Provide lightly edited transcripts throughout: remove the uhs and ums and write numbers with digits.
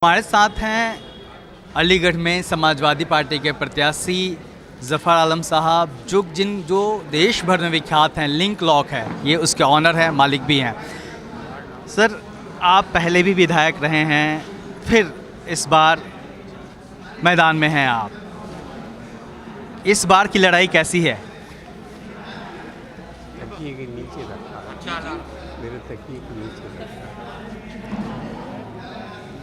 हमारे साथ हैं अलीगढ़ में समाजवादी पार्टी के प्रत्याशी ज़फ़र आलम साहब, जो देश भर में विख्यात हैं। लिंक लॉक है ये, उसके ऑनर हैं, मालिक भी हैं। सर, आप पहले भी विधायक रहे हैं, फिर इस बार मैदान में हैं आप। इस बार की लड़ाई कैसी है? तकिए के नीचे रखा है। मेरे तकिए के नीचे रखा है।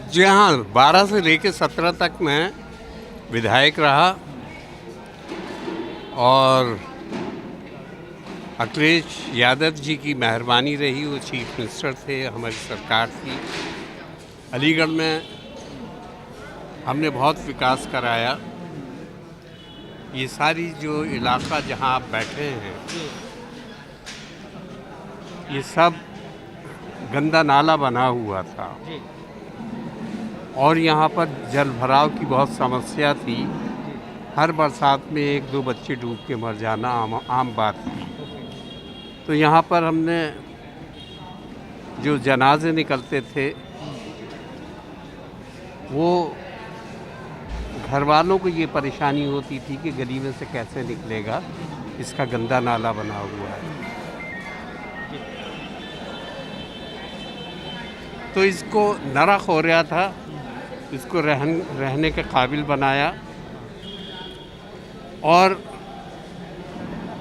जी हाँ, 12 से लेकर 17 तक मैं विधायक रहा और अखिलेश यादव जी की मेहरबानी रही, वो चीफ मिनिस्टर थे, हमारी सरकार थी। अलीगढ़ में हमने बहुत विकास कराया। ये सारी जो इलाका जहाँ आप बैठे हैं, ये सब गंदा नाला बना हुआ था और यहाँ पर जल भराव की बहुत समस्या थी। हर बरसात में 1-2 बच्चे डूब के मर जाना आम बात थी। तो यहाँ पर हमने जो जनाजे निकलते थे, वो घर वालों को ये परेशानी होती थी कि गली में से कैसे निकलेगा, इसका गंदा नाला बना हुआ है। तो इसको नरक हो रहा था, इसको रहने के काबिल बनाया और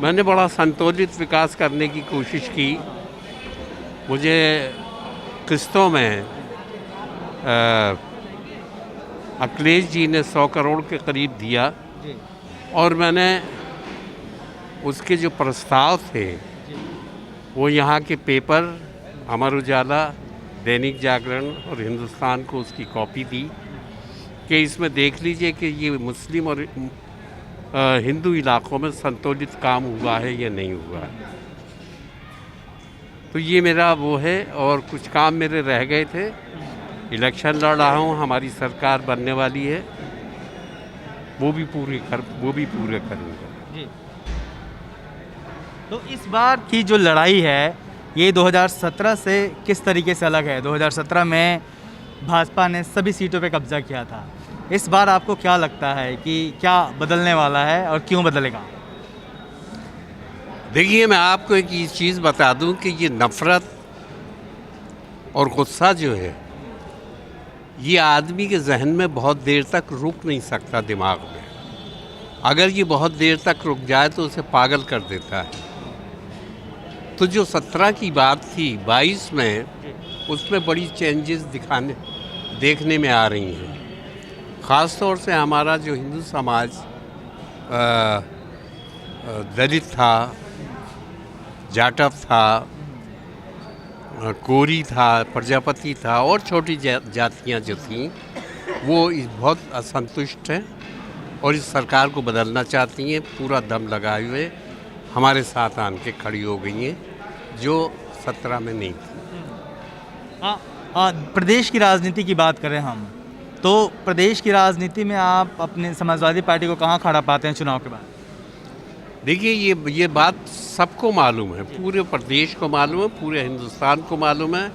मैंने बड़ा संतुलित विकास करने की कोशिश की। मुझे किस्तों में अखिलेश जी ने 100 करोड़ के करीब दिया और मैंने उसके जो प्रस्ताव थे वो यहाँ के पेपर अमर उजाला, दैनिक जागरण और हिंदुस्तान को उसकी कॉपी दी कि इसमें देख लीजिए कि ये मुस्लिम और हिंदू इलाकों में संतुलित काम हुआ है या नहीं हुआ है। तो ये मेरा वो है और कुछ काम मेरे रह गए थे। इलेक्शन लड़ रहा हूँ, हमारी सरकार बनने वाली है, वो भी पूरे करूँगा जी। तो इस बार की जो लड़ाई है ये 2017 से किस तरीके से अलग है? 2017 में भाजपा ने सभी सीटों पे कब्जा किया था। इस बार आपको क्या लगता है कि क्या बदलने वाला है और क्यों बदलेगा? देखिए, मैं आपको एक ये चीज़ बता दूं कि ये नफ़रत और गुस्सा जो है, ये आदमी के जहन में बहुत देर तक रुक नहीं सकता दिमाग में। अगर ये बहुत देर तक रुक जाए तो उसे पागल कर देता है। तो जो 17 की बात थी, 22 में उसमें बड़ी चेंजेस देखने में आ रही हैं। ख़ास तौर से हमारा जो हिंदू समाज दलित था, जाटव था, कोरी था, प्रजापति था और छोटी जातियां जो थीं, वो बहुत असंतुष्ट हैं और इस सरकार को बदलना चाहती हैं। पूरा दम लगाए हुए हमारे साथ आन के खड़ी हो गई हैं, जो 17 में नहीं थी। प्रदेश की राजनीति की बात करें हम, तो प्रदेश की राजनीति में आप अपने समाजवादी पार्टी को कहाँ खड़ा पाते हैं चुनाव के बाद? देखिए, ये बात सबको मालूम है, पूरे प्रदेश को मालूम है, पूरे हिंदुस्तान को मालूम है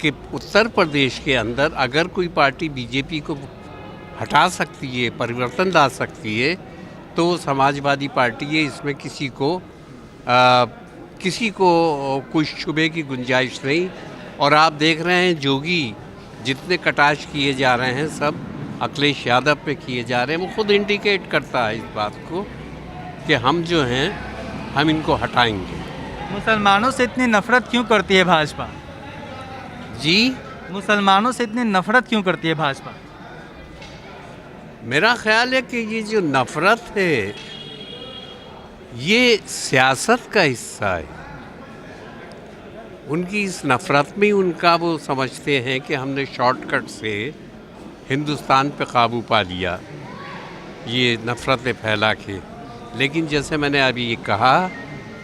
कि उत्तर प्रदेश के अंदर अगर कोई पार्टी बीजेपी को हटा सकती है, परिवर्तन ला सकती है, तो समाजवादी पार्टी है। इसमें किसी को कोई शुबे की गुंजाइश नहीं। और आप देख रहे हैं जोगी जितने कटाक्ष किए जा रहे हैं, सब अखिलेश यादव पे किए जा रहे हैं। वो खुद इंडिकेट करता है इस बात को कि हम जो हैं, हम इनको हटाएंगे। मुसलमानों से इतनी नफरत क्यों करती है भाजपा? जी, मुसलमानों से इतनी नफरत क्यों करती है भाजपा? मेरा ख्याल है कि ये जो नफ़रत है, ये सियासत का हिस्सा है। उनकी इस नफ़रत में उनका वो समझते हैं कि हमने शॉर्टकट से हिंदुस्तान पे काबू पा लिया, ये नफ़रतें फैला के। लेकिन जैसे मैंने अभी ये कहा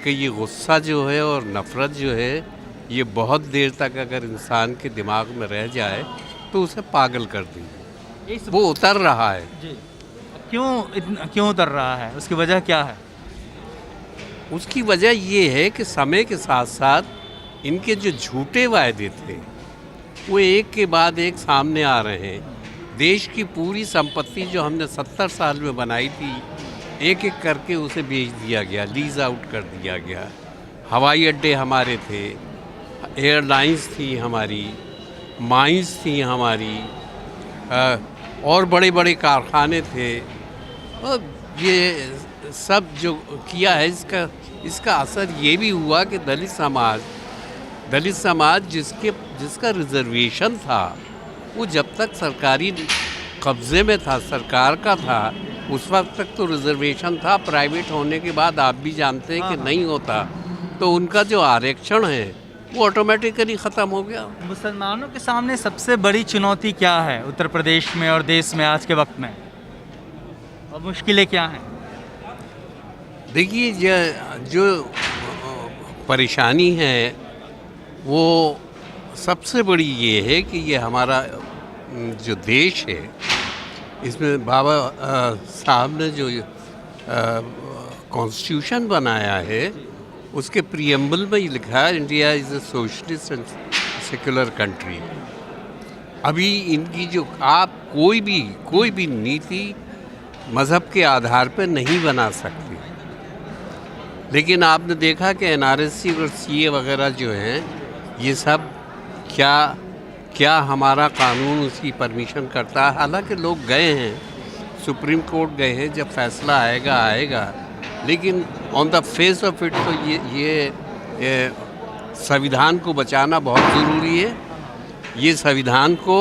कि ये गुस्सा जो है और नफ़रत जो है, ये बहुत देर तक अगर इंसान के दिमाग में रह जाए तो उसे पागल कर देगी। वो उतर रहा है जी। क्यों उतर रहा है? उसकी वजह क्या है? उसकी वजह ये है कि समय के साथ साथ इनके जो झूठे वायदे थे वो एक के बाद एक सामने आ रहे हैं। देश की पूरी संपत्ति जो हमने 70 साल में बनाई थी, एक एक करके उसे बेच दिया गया, लीज आउट कर दिया गया। हवाई अड्डे हमारे थे, एयरलाइंस थी हमारी, माइंस थी हमारी, और बड़े बड़े कारखाने थे। और ये सब जो किया है, इसका असर ये भी हुआ कि दलित समाज जिसका रिजर्वेशन था, वो जब तक सरकारी कब्ज़े में था, सरकार का था, उस वक्त तक तो रिजर्वेशन था। प्राइवेट होने के बाद आप भी जानते हैं कि नहीं होता, तो उनका जो आरक्षण है वो ऑटोमेटिकली ख़त्म हो गया। मुसलमानों के सामने सबसे बड़ी चुनौती क्या है उत्तर प्रदेश में और देश में आज के वक्त में, और मुश्किलें क्या हैं? देखिए, जो परेशानी है वो सबसे बड़ी ये है कि ये हमारा जो देश है, इसमें बाबा साहब ने जो कॉन्स्टिट्यूशन बनाया है, उसके प्रीएम्बल में ही लिखा है India is a socialist and secular country. अभी इनकी जो आप कोई भी नीति मज़हब के आधार पर नहीं बना सकते, लेकिन आपने देखा कि एनआरसी और सीए वगैरह जो हैं, ये सब क्या हमारा कानून उसकी परमिशन करता है। हालांकि लोग गए हैं, सुप्रीम कोर्ट गए हैं, जब फैसला आएगा, लेकिन on the face of it तो ये संविधान को बचाना बहुत ज़रूरी है। ये संविधान को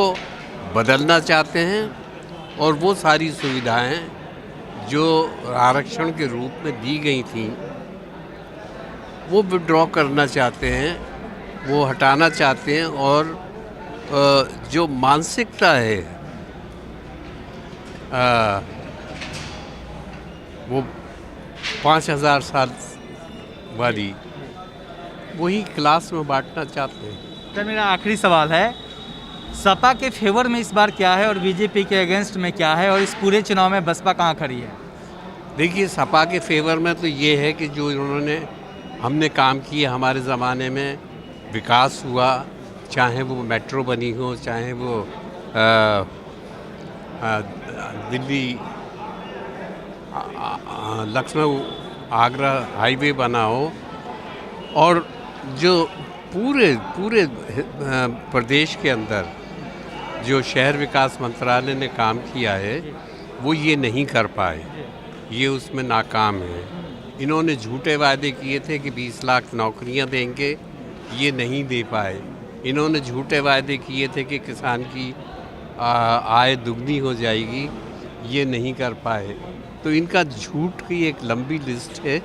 बदलना चाहते हैं और वो सारी सुविधाएं जो आरक्षण के रूप में दी गई थी वो विड्रॉ करना चाहते हैं, वो हटाना चाहते हैं। और जो मानसिकता है वो 5000 साल वाली, वही क्लास में बांटना चाहते हैं। सर, मेरा आखिरी सवाल है, सपा के फेवर में इस बार क्या है और बीजेपी के अगेंस्ट में क्या है, और इस पूरे चुनाव में बसपा कहाँ खड़ी है? देखिए, सपा के फेवर में तो ये है कि जो हमने काम किए, हमारे ज़माने में विकास हुआ, चाहे वो मेट्रो बनी हो, चाहे वो दिल्ली लखनऊ आगरा हाईवे बना हो, और जो पूरे प्रदेश के अंदर जो शहर विकास मंत्रालय ने काम किया है वो ये नहीं कर पाए, ये उसमें नाकाम है। इन्होंने झूठे वादे किए थे कि 20 लाख नौकरियां देंगे, ये नहीं दे पाए। इन्होंने झूठे वादे किए थे कि किसान की आय दुगनी हो जाएगी, ये नहीं कर पाए। तो इनका झूठ की एक लंबी लिस्ट है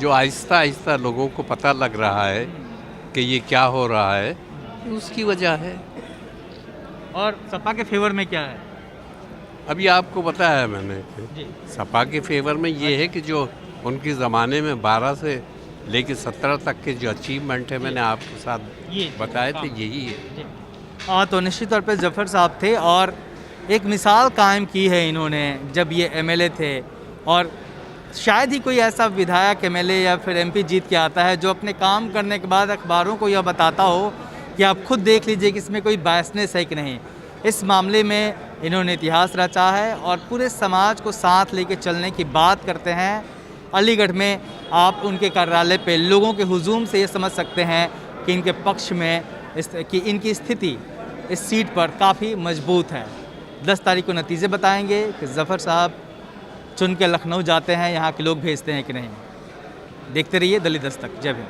जो आहिस्ता आहिस्ता लोगों को पता लग रहा है कि ये क्या हो रहा है, उसकी वजह है। और सपा के फेवर में क्या है? अभी आपको बताया मैंने, सपा के फेवर में ये है कि जो उनके ज़माने में 12 से लेके 17 तक के जो अचीवमेंट है, मैंने आपके साथ बताए थे, यही है। हाँ, तो निश्चित तौर पे जफ़र साहब थे और एक मिसाल कायम की है इन्होंने जब ये एमएलए थे, और शायद ही कोई ऐसा विधायक एमएलए या फिर एमपी जीत के आता है जो अपने काम करने के बाद अखबारों को यह बताता हो कि आप खुद देख लीजिए कि इसमें कोई बायसनेस है कि नहीं। इस मामले में इन्होंने इतिहास रचा है और पूरे समाज को साथ लेके चलने की बात करते हैं। अलीगढ़ में आप उनके कार्यालय पे लोगों के हुजूम से ये समझ सकते हैं कि इनके पक्ष में कि इनकी स्थिति इस सीट पर काफ़ी मजबूत है। 10 तारीख को नतीजे बताएंगे कि जफ़र साहब चुन के लखनऊ जाते हैं, यहाँ के लोग भेजते हैं कि नहीं। देखते रहिए दिल्ली दस्तक। जय हिंद।